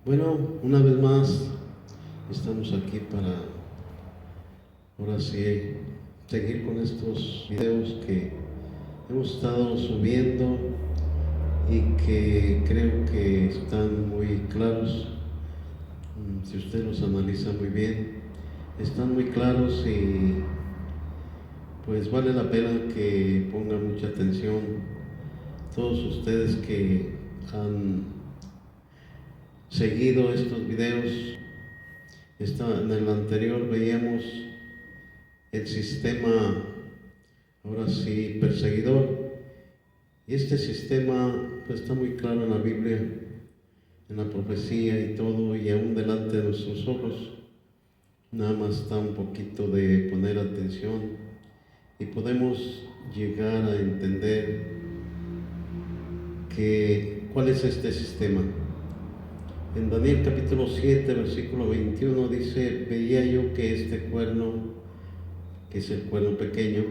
Bueno, una vez más estamos aquí para, ahora sí, seguir con estos videos que hemos estado subiendo y que creo que están muy claros. Si usted los analiza muy bien, están muy claros y pues vale la pena que ponga mucha atención. Todos ustedes que han seguido estos videos, en el anterior veíamos el sistema, ahora sí, perseguidor. Y este sistema pues, está muy claro en la Biblia, en la profecía y todo, y aún delante de nuestros ojos. Nada más está un poquito de poner atención y podemos llegar a entender cuál es este sistema. En Daniel capítulo 7, versículo 21 dice: veía yo que este cuerno, que es el cuerno pequeño,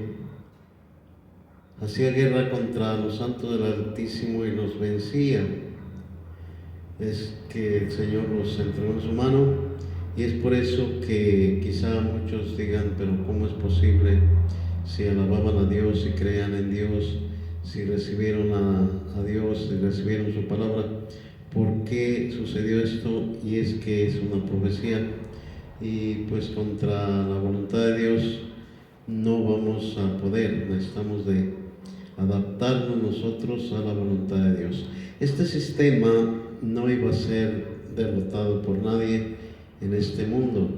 hacía guerra contra los santos del Altísimo y los vencía. Es que el Señor los entregó en su mano, y es por eso que quizá muchos digan: pero ¿cómo es posible si alababan a Dios, si creían en Dios, si recibieron a Dios, si recibieron su palabra? ¿Por qué sucedió esto? Y es que es una profecía, y pues contra la voluntad de Dios no vamos a poder. Necesitamos de adaptarnos nosotros a la voluntad de Dios. Este sistema no iba a ser derrotado por nadie en este mundo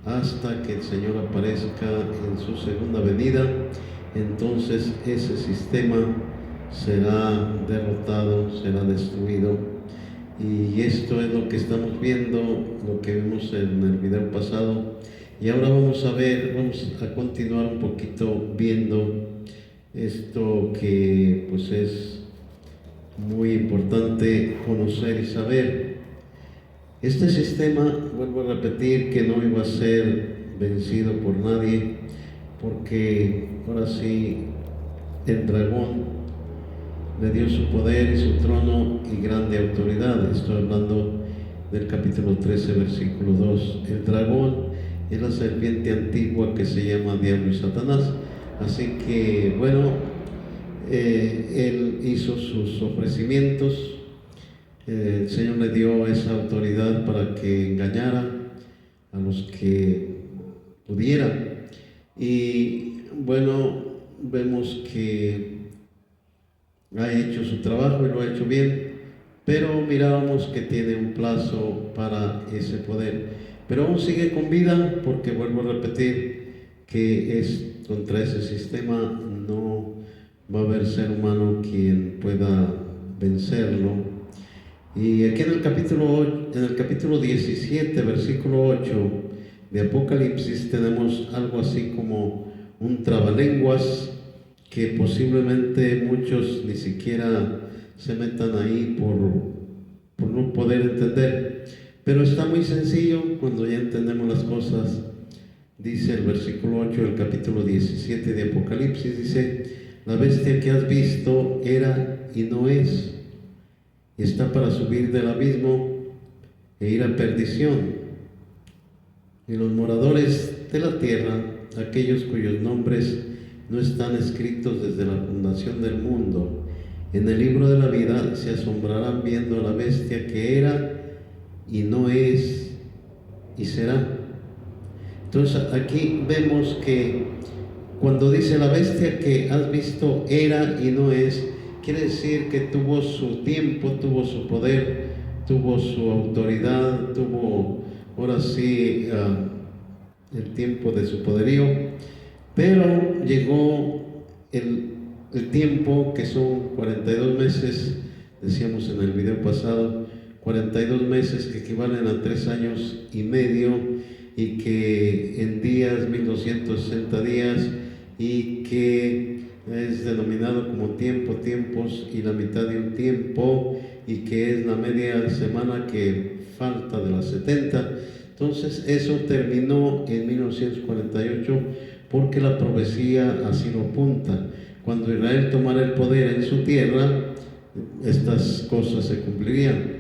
hasta que el Señor aparezca en su segunda venida. Entonces ese sistema será derrotado, será destruido. Y esto es lo que estamos viendo, lo que vimos en el video pasado. Y ahora vamos a continuar un poquito viendo esto que pues es muy importante conocer y saber. Este sistema, vuelvo a repetir, que no iba a ser vencido por nadie, porque ahora sí el dragón le dio su poder y su trono y grande autoridad. Estoy hablando del capítulo 13, versículo 2. El dragón es la serpiente antigua que se llama Diablo y Satanás. Así que, bueno, él hizo sus ofrecimientos. El Señor le dio esa autoridad para que engañara a los que pudiera. Y bueno, vemos que ha hecho su trabajo y lo ha hecho bien, pero mirábamos que tiene un plazo para ese poder. Pero aún sigue con vida, porque vuelvo a repetir que es contra ese sistema no va a haber ser humano quien pueda vencerlo. Y aquí en el capítulo 17, versículo 8 de Apocalipsis, tenemos algo así como un trabalenguas que posiblemente muchos ni siquiera se metan ahí por no poder entender. Pero está muy sencillo cuando ya entendemos las cosas. Dice el versículo 8 del capítulo 17 de Apocalipsis, dice: la bestia que has visto era y no es, y está para subir del abismo e ir a perdición. Y los moradores de la tierra, aquellos cuyos nombres no están escritos desde la fundación del mundo en el libro de la vida, se asombrarán viendo a la bestia que era y no es y será. Entonces aquí vemos que cuando dice la bestia que has visto era y no es, quiere decir que tuvo su tiempo, tuvo su poder, tuvo su autoridad, tuvo ahora sí el tiempo de su poderío. Pero llegó el tiempo, que son 42 meses, decíamos en el video pasado, 42 meses que equivalen a 3 años y medio, y que en días, 1260 días, y que es denominado como tiempos, y la mitad de un tiempo, y que es la media semana que falta de las 70. Entonces eso terminó en 1948, porque la profecía así lo apunta. Cuando Israel tomara el poder en su tierra, estas cosas se cumplirían.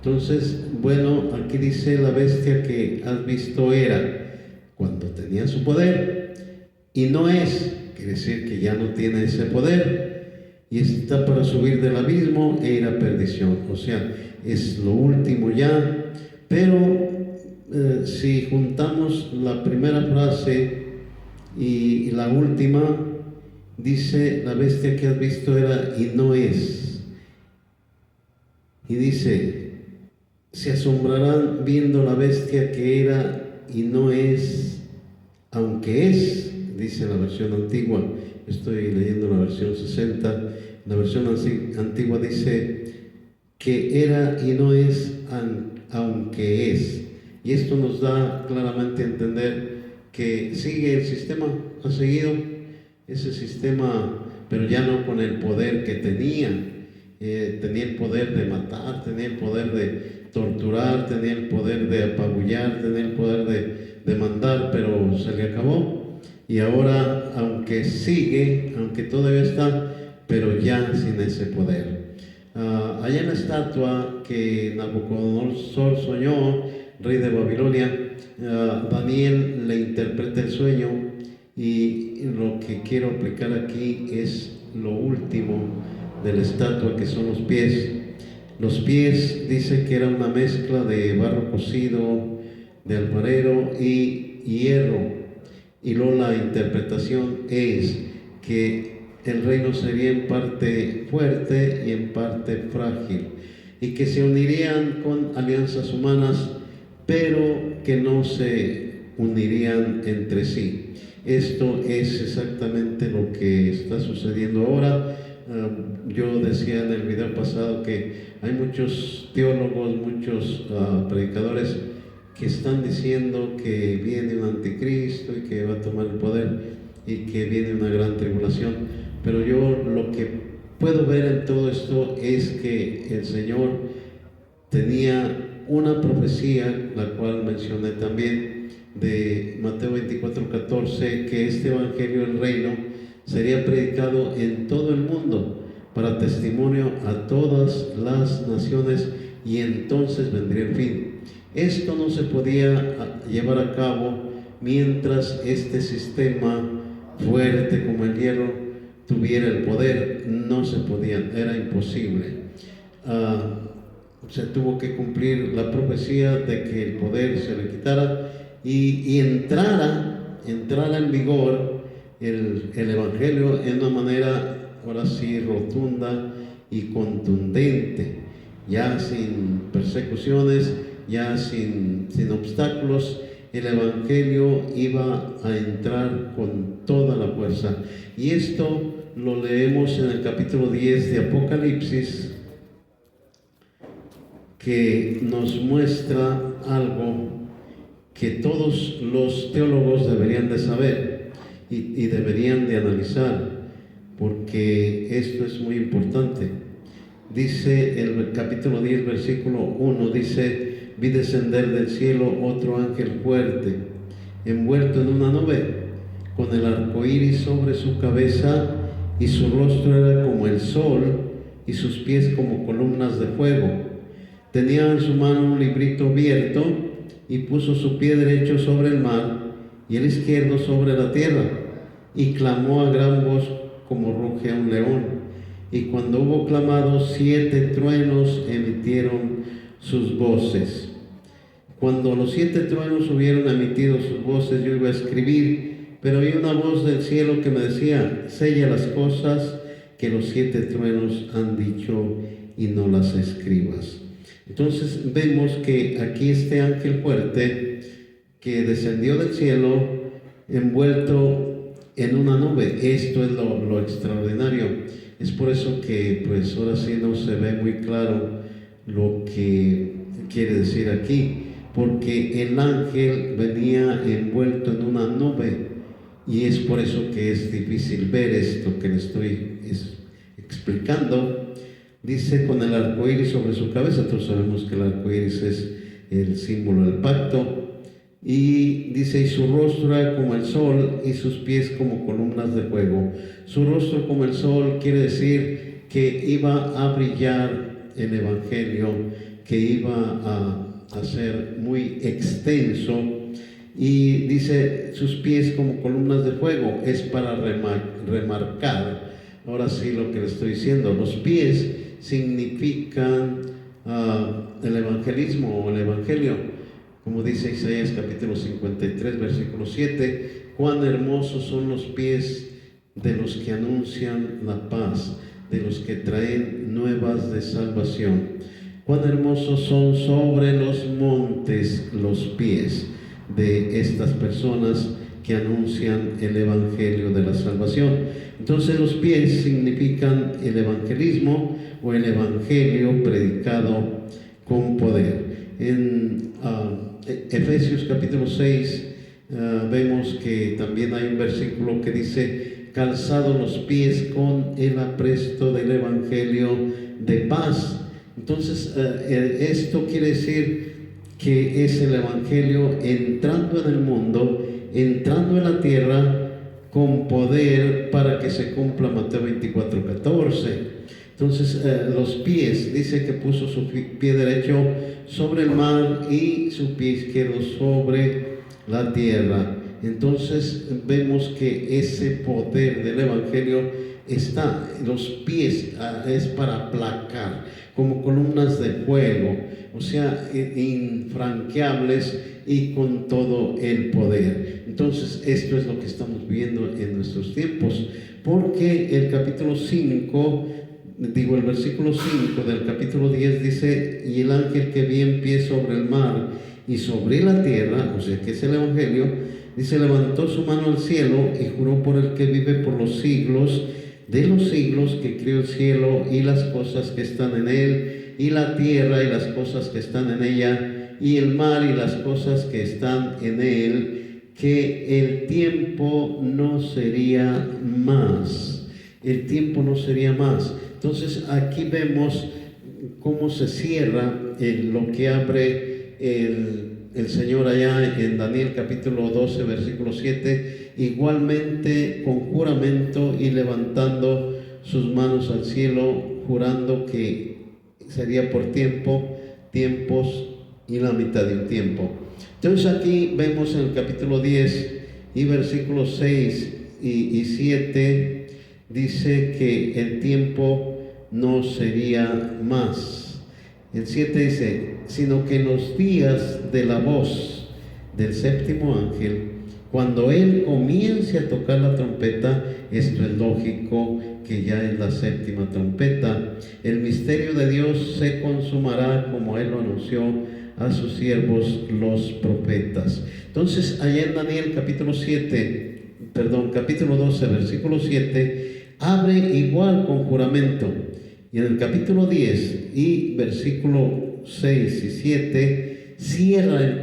Entonces, bueno, aquí dice la bestia que has visto era cuando tenía su poder y no es, quiere decir que ya no tiene ese poder y está para subir del abismo e ir a perdición. O sea, es lo último ya, pero si juntamos la primera frase y la última, dice la bestia que has visto era y no es. Y dice, se asombrarán viendo la bestia que era y no es, aunque es, dice la versión antigua. Estoy leyendo la versión 60. La versión antigua dice que era y no es, aunque es. Y esto nos da claramente a entender que sigue el sistema, ha seguido ese sistema, pero ya no con el poder que tenía. Tenía el poder de matar, tenía el poder de torturar, tenía el poder de apabullar, tenía el poder de mandar, pero se le acabó. Y ahora, aunque sigue, aunque todavía está, pero ya sin ese poder. Allá en la estatua que Nabucodonosor soñó, rey de Babilonia, Daniel le interpreta el sueño y lo que quiero aplicar aquí es lo último de la estatua, que son los pies. Los pies dice que era una mezcla de barro cocido, de alfarero y hierro. Y luego la interpretación es que el reino sería en parte fuerte y en parte frágil, y que se unirían con alianzas humanas, pero que no se unirían entre sí. Esto es exactamente lo que está sucediendo ahora. Yo decía en el video pasado que hay muchos teólogos, muchos predicadores que están diciendo que viene un anticristo y que va a tomar el poder y que viene una gran tribulación, pero yo lo que puedo ver en todo esto es que el Señor tenía una profecía, la cual mencioné también, de Mateo 24:14, que este evangelio del reino sería predicado en todo el mundo para testimonio a todas las naciones y entonces vendría el fin. Esto no se podía llevar a cabo mientras este sistema fuerte como el hierro tuviera el poder. No se podía, era imposible. Se tuvo que cumplir la profecía de que el poder se le quitara y entrara en vigor el evangelio en una manera, ahora sí, rotunda y contundente, ya sin persecuciones, ya sin obstáculos. El evangelio iba a entrar con toda la fuerza, y esto lo leemos en el capítulo 10 de Apocalipsis, que nos muestra algo que todos los teólogos deberían de saber y deberían de analizar, porque esto es muy importante. Dice el capítulo 10, versículo 1, dice: vi descender del cielo otro ángel fuerte, envuelto en una nube, con el arco iris sobre su cabeza, y su rostro era como el sol, y sus pies como columnas de fuego. Tenía en su mano un librito abierto, y puso su pie derecho sobre el mar, y el izquierdo sobre la tierra, y clamó a gran voz como ruge un león. Y cuando hubo clamado, 7 truenos emitieron sus voces. Cuando los 7 truenos hubieron emitido sus voces, yo iba a escribir, pero oí una voz del cielo que me decía: sella las cosas que los 7 truenos han dicho y no las escribas. Entonces vemos que aquí este ángel fuerte que descendió del cielo envuelto en una nube. Esto es lo extraordinario. Es por eso que pues ahora sí no se ve muy claro lo que quiere decir aquí, porque el ángel venía envuelto en una nube, y es por eso que es difícil ver esto que le estoy explicando. Dice: con el arco iris sobre su cabeza. Todos sabemos que el arco iris es el símbolo del pacto. Y dice: y su rostro era como el sol, y sus pies como columnas de fuego. Su rostro como el sol quiere decir que iba a brillar el evangelio que iba a ser muy extenso, y dice sus pies como columnas de fuego, es para remarcar, ahora sí lo que le estoy diciendo, los pies significan el evangelismo o el evangelio, como dice Isaías capítulo 53 versículo 7, cuán hermosos son los pies de los que anuncian la paz, de los que traen nuevas de salvación. Cuán hermosos son sobre los montes los pies de estas personas que anuncian el evangelio de la salvación. Entonces los pies significan el evangelismo o el evangelio predicado con poder. En Efesios capítulo 6 vemos que también hay un versículo que dice: calzado los pies con el apresto del evangelio de paz. Entonces esto quiere decir que es el evangelio entrando en el mundo, entrando en la tierra con poder para que se cumpla Mateo 24:14. Entonces los pies, dice que puso su pie derecho sobre el mar y su pie izquierdo sobre la tierra. Entonces vemos que ese poder del evangelio está, los pies es para aplacar, como columnas de fuego, o sea, infranqueables y con todo el poder. Entonces esto es lo que estamos viendo en nuestros tiempos, porque el capítulo 5, el versículo 5 del capítulo 10 dice: y el ángel que vi en pie sobre el mar y sobre la tierra, o sea que es el evangelio, dice, levantó su mano al cielo y juró por el que vive por los siglos de los siglos, que creó el cielo y las cosas que están en él, y la tierra y las cosas que están en ella, y el mar y las cosas que están en él, que el tiempo no sería más. El tiempo no sería más. Entonces aquí vemos cómo se cierra lo que abre el Señor allá en Daniel capítulo 12 versículo 7, igualmente con juramento y levantando sus manos al cielo, jurando que sería por tiempos y la mitad de un tiempo. Entonces aquí vemos en el capítulo 10 y versículos 6 y 7, dice que el tiempo no sería más. El 7 dice: sino que en los días de la voz del séptimo ángel, cuando él comience a tocar la trompeta, esto es lógico que ya es la séptima trompeta, el misterio de Dios se consumará como él lo anunció a sus siervos los profetas. Entonces allá en Daniel capítulo 12 versículo 7 abre igual con juramento, y en el capítulo 10 y versículo 6 y 7 cierra el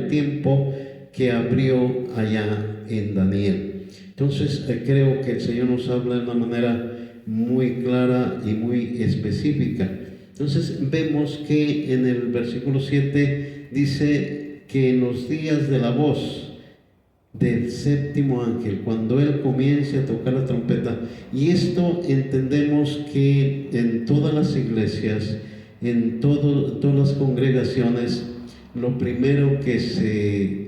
tiempo que abrió allá en Daniel. Entonces creo que el Señor nos habla de una manera muy clara y muy específica. Entonces vemos que en el versículo 7 dice que en los días de la voz del séptimo ángel, cuando él comience a tocar la trompeta, y esto entendemos que en todas las iglesias, en todas las congregaciones, lo primero que se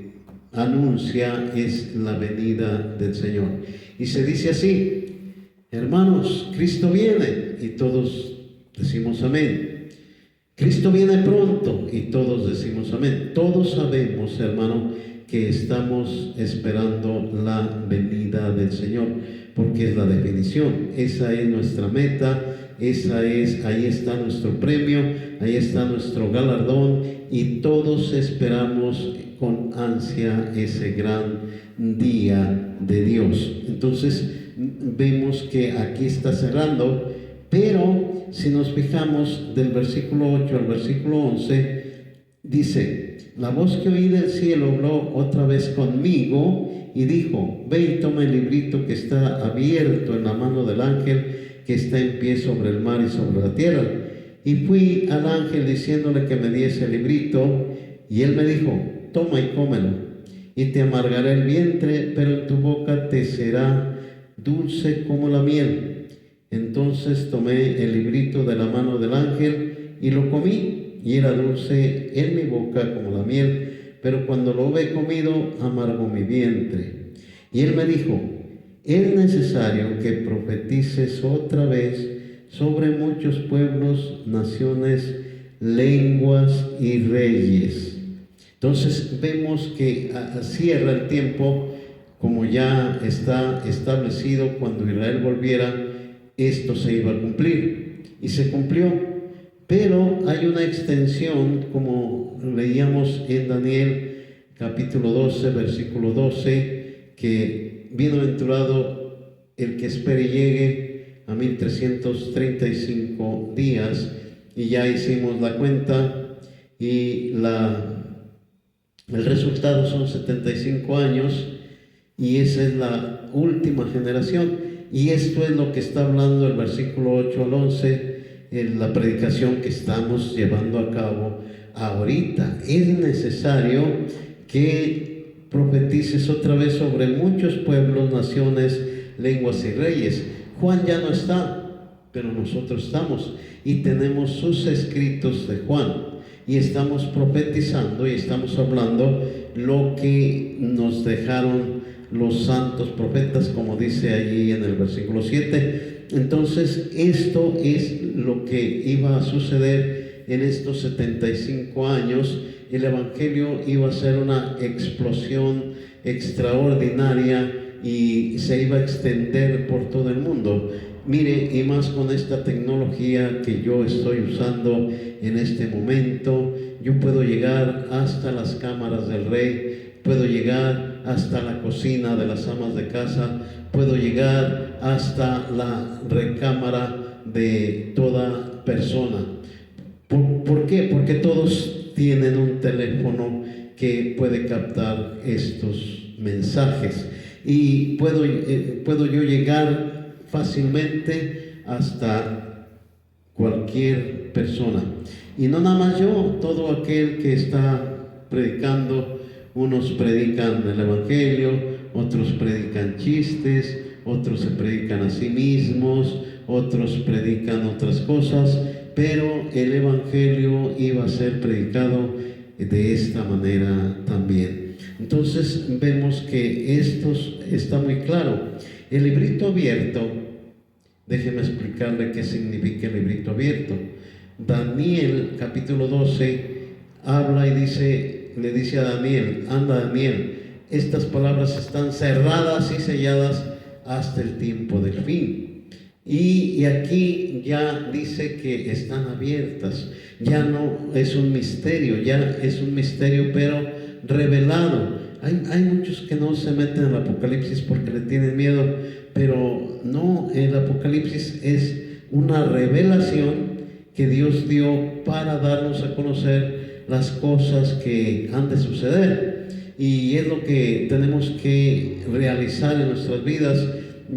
anuncia es la venida del Señor, y se dice así: hermanos, Cristo viene, y todos decimos amén. Cristo viene pronto, y todos decimos amén. Todos sabemos, hermano, que estamos esperando la venida del Señor, porque es la definición, esa es nuestra meta, ahí está nuestro premio, ahí está nuestro galardón, y todos esperamos con ansia ese gran día de Dios. Entonces vemos que aquí está cerrando, pero si nos fijamos del versículo 8 al versículo 11, dice: la voz que oí del cielo habló otra vez conmigo y dijo: ve y toma el librito que está abierto en la mano del ángel que está en pie sobre el mar y sobre la tierra. Y fui al ángel diciéndole que me diese el librito, y él me dijo: toma y cómelo, y te amargará el vientre, pero en tu boca te será dulce como la miel. Entonces tomé el librito de la mano del ángel y lo comí, y era dulce en mi boca como la miel, pero cuando lo hube comido, amargó mi vientre. Y él me dijo: es necesario que profetices otra vez sobre muchos pueblos, naciones, lenguas y reyes. Entonces vemos que cierra el tiempo, como ya está establecido, cuando Israel volviera, esto se iba a cumplir, y se cumplió. Pero hay una extensión, como leíamos en Daniel capítulo 12, versículo 12, que bienaventurado el que espere y llegue a 1335 días, y ya hicimos la cuenta, y el resultado son 75 años, y esa es la última generación. Y esto es lo que está hablando el versículo 8 al 11 en la predicación que estamos llevando a cabo ahorita. Es necesario que profetices otra vez sobre muchos pueblos, naciones, lenguas y reyes. Juan ya no está, pero nosotros estamos, y tenemos sus escritos de Juan, y estamos profetizando y estamos hablando lo que nos dejaron los santos profetas, como dice allí en el versículo 7. Entonces esto es lo que iba a suceder en estos 75 años. El evangelio iba a ser una explosión extraordinaria y se iba a extender por todo el mundo. Mire, y más con esta tecnología que yo estoy usando en este momento, yo puedo llegar hasta las cámaras del rey, puedo llegar hasta la cocina de las amas de casa, puedo llegar hasta la recámara de toda persona. ¿Por qué? Porque todos tienen un teléfono que puede captar estos mensajes, y puedo yo llegar fácilmente hasta cualquier persona. Y no nada más yo, todo aquel que está predicando. Unos predican el evangelio, otros predican chistes, otros se predican a sí mismos, otros predican otras cosas, pero el evangelio iba a ser predicado de esta manera también. Entonces vemos que esto está muy claro. El librito abierto, déjeme explicarle qué significa el librito abierto. Daniel capítulo 12 habla y le dice a Daniel: anda, Daniel, estas palabras están cerradas y selladas hasta el tiempo del fin. Y aquí ya dice que están abiertas, ya no es un misterio, ya es un misterio pero revelado. Hay muchos que no se meten en el Apocalipsis porque le tienen miedo, pero no, el Apocalipsis es una revelación que Dios dio para darnos a conocer las cosas que han de suceder, y es lo que tenemos que realizar en nuestras vidas.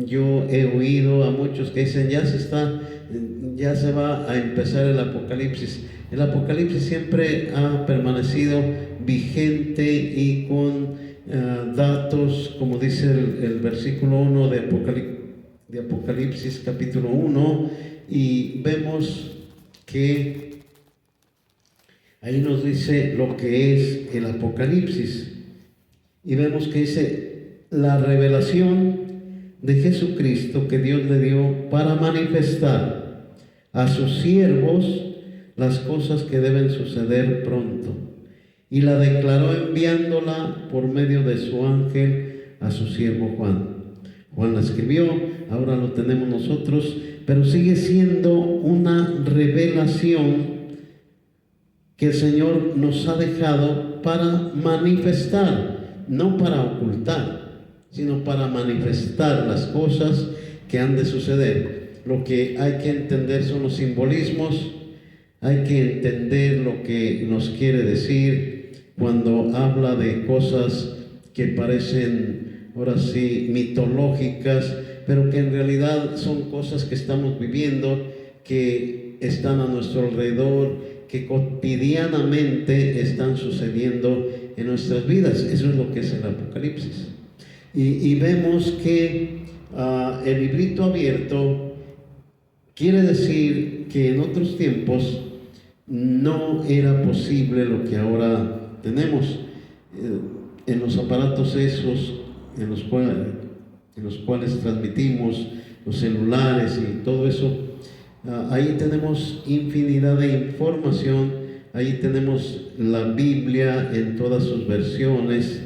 Yo he oído a muchos que dicen: ya se va a empezar el Apocalipsis. El Apocalipsis siempre ha permanecido vigente y con datos, como dice el versículo 1 de Apocalipsis capítulo 1, y vemos que ahí nos dice lo que es el Apocalipsis, y vemos que dice: la revelación de Jesucristo que Dios le dio para manifestar a sus siervos las cosas que deben suceder pronto, y la declaró enviándola por medio de su ángel a su siervo Juan. Juan la escribió, ahora lo tenemos nosotros, pero sigue siendo una revelación que el Señor nos ha dejado para manifestar, no para ocultar, sino para manifestar las cosas que han de suceder. Lo que hay que entender son los simbolismos, hay que entender lo que nos quiere decir cuando habla de cosas que parecen, ahora sí, mitológicas, pero que en realidad son cosas que estamos viviendo, que están a nuestro alrededor, que cotidianamente están sucediendo en nuestras vidas. Eso es lo que es el Apocalipsis. Y vemos que el librito abierto quiere decir que en otros tiempos no era posible lo que ahora tenemos. En los aparatos esos en los cuales transmitimos, los celulares y todo eso, ahí tenemos infinidad de información, ahí tenemos la Biblia en todas sus versiones,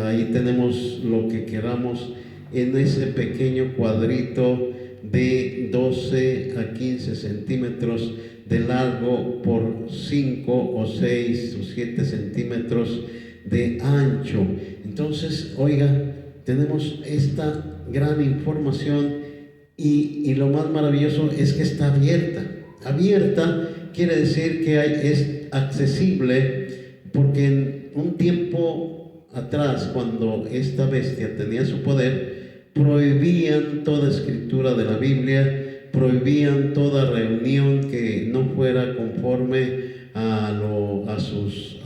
ahí tenemos lo que queramos en ese pequeño cuadrito de 12 a 15 centímetros de largo por 5 o 6 o 7 centímetros de ancho. Entonces, oiga, tenemos esta gran información y lo más maravilloso es que está abierta. Abierta quiere decir que es accesible, porque en un tiempo atrás, cuando esta bestia tenía su poder, prohibían toda escritura de la Biblia, prohibían toda reunión que no fuera conforme a sus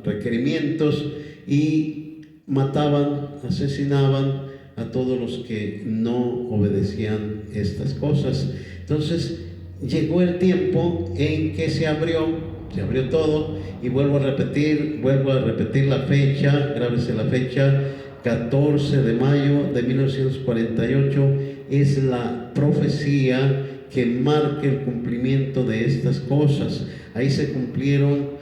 requerimientos, y mataban, asesinaban a todos los que no obedecían estas cosas. Entonces llegó el tiempo en que se abrió todo, y vuelvo a repetir la fecha, grábese la fecha, 14 de mayo de 1948, es la profecía que marca el cumplimiento de estas cosas. Ahí se cumplió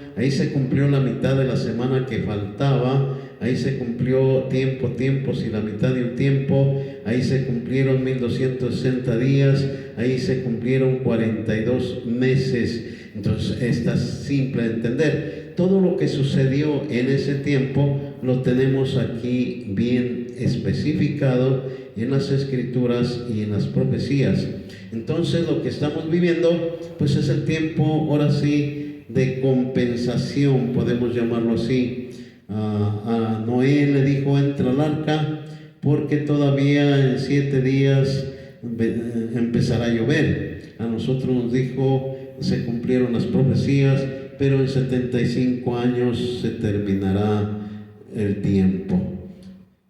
la mitad de la semana que faltaba, ahí se cumplió tiempos y la mitad de un tiempo, ahí se cumplieron 1260 días, ahí se cumplieron 42 meses. Entonces, es simple de entender. Todo lo que sucedió en ese tiempo lo tenemos aquí bien especificado en las escrituras y en las profecías. Entonces, lo que estamos viviendo, pues es el tiempo, ahora sí, de compensación, podemos llamarlo así. A Noé le dijo: entra al arca, porque todavía en 7 días empezará a llover. A nosotros nos dijo: se cumplieron las profecías, pero en 75 años se terminará el tiempo.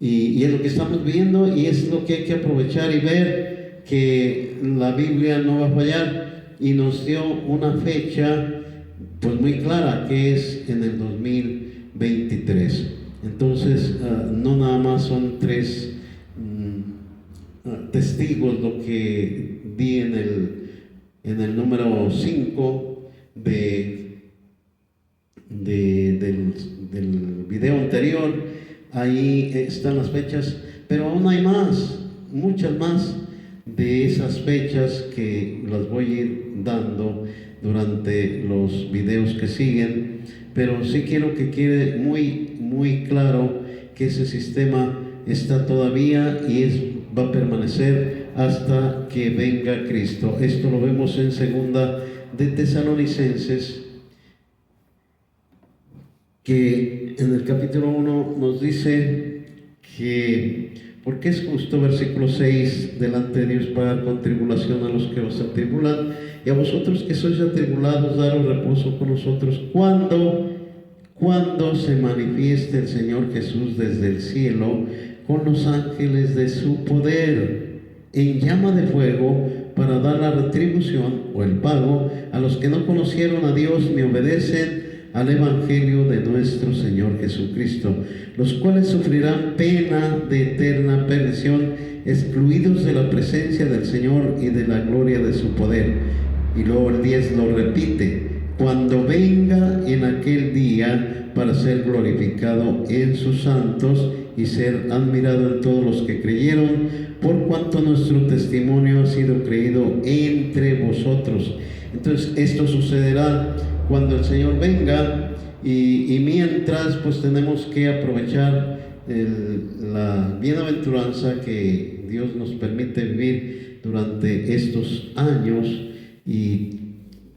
Y es lo que estamos viendo, y es lo que hay que aprovechar y ver, que la Biblia no va a fallar, y nos dio una fecha pues muy clara, que es en el 2023. Entonces, no nada más son 3 testigos lo que di en el número 5 del video anterior. Ahí están las fechas, pero aún hay más, muchas más de esas fechas, que las voy a ir dando durante los videos que siguen. Pero sí quiero que quede muy, muy claro que ese sistema está todavía y va a permanecer hasta que venga Cristo. Esto lo vemos en 2 de Tesalonicenses, que en el capítulo 1 nos dice que, porque es justo, versículo 6, delante de Dios pagar con tribulación a los que os atribulan, y a vosotros que sois atribulados, daros reposo con nosotros cuando se manifieste el Señor Jesús desde el cielo con los ángeles de su poder, en llama de fuego, para dar la retribución o el pago a los que no conocieron a Dios ni obedecen al Evangelio de nuestro Señor Jesucristo, los cuales sufrirán pena de eterna perdición, excluidos de la presencia del Señor y de la gloria de su poder. Y luego el 10 lo repite: cuando venga en aquel día para ser glorificado en sus santos y ser admirado en todos los que creyeron, por cuanto nuestro testimonio ha sido creído entre vosotros. Entonces, esto sucederá cuando el Señor venga, y mientras, pues tenemos que aprovechar la bienaventuranza que Dios nos permite vivir durante estos años, y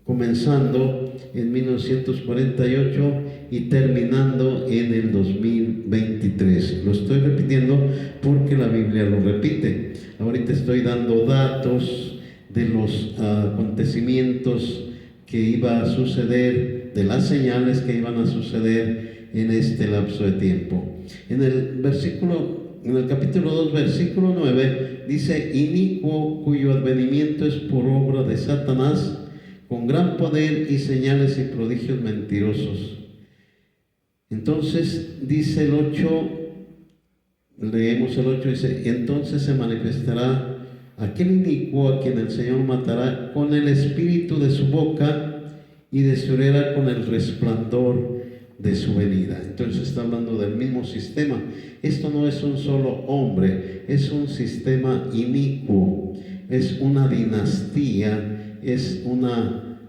comenzando en 1948 y terminando en el 2023. Lo estoy repitiendo porque la Biblia lo repite. Ahorita estoy dando datos de los acontecimientos que iba a suceder, de las señales que iban a suceder en este lapso de tiempo. En el capítulo 2, versículo 9, dice: inicuo, cuyo advenimiento es por obra de Satanás, con gran poder y señales y prodigios mentirosos. Entonces dice el 8, leemos el 8, dice: entonces se manifestará aquel inicuo a quien el Señor matará con el espíritu de su boca y destruirá con el resplandor de su venida. Entonces está hablando del mismo sistema. Esto no es un solo hombre, es un sistema inicuo, es una dinastía, es una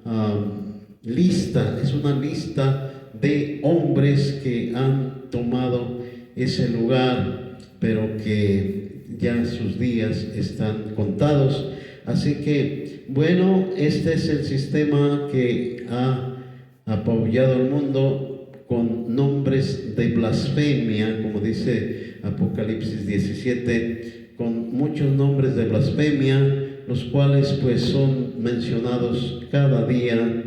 lista, es una lista de hombres que han tomado ese lugar, pero que ya sus días están contados. Así que, bueno, este es el sistema que ha apabullado al mundo, con nombres de blasfemia, como dice Apocalipsis 17, con muchos nombres de blasfemia, los cuales pues son mencionados cada día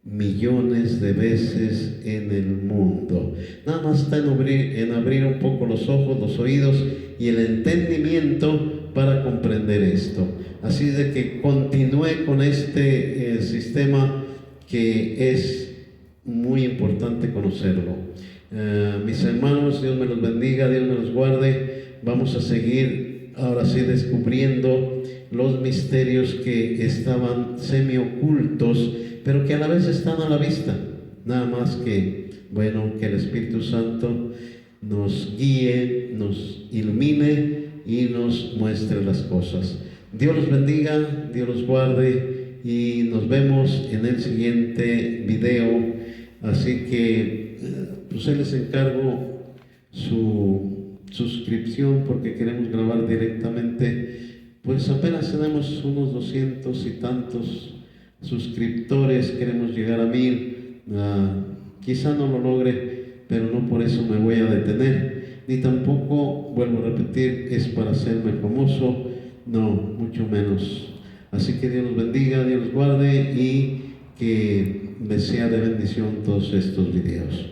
millones de veces en el mundo. Nada más está en abrir un poco los ojos, los oídos y el entendimiento para comprender esto. Así de que continúe con este sistema, que es muy importante conocerlo. Mis hermanos, Dios me los bendiga, Dios me los guarde. Vamos a seguir ahora sí descubriendo los misterios que estaban semiocultos, pero que a la vez están a la vista. Nada más que, bueno, que el Espíritu Santo nos guíe, nos ilumine y nos muestre las cosas. Dios los bendiga, Dios los guarde, y nos vemos en el siguiente video. Así que pues les encargo su suscripción, porque queremos grabar directamente. Pues apenas tenemos unos 200 y tantos suscriptores, queremos llegar a 1000. Quizá no lo logre, pero no por eso me voy a detener, ni tampoco, vuelvo a repetir, es para hacerme famoso, no, mucho menos. Así que Dios los bendiga, Dios los guarde, y que les sea de bendición todos estos videos.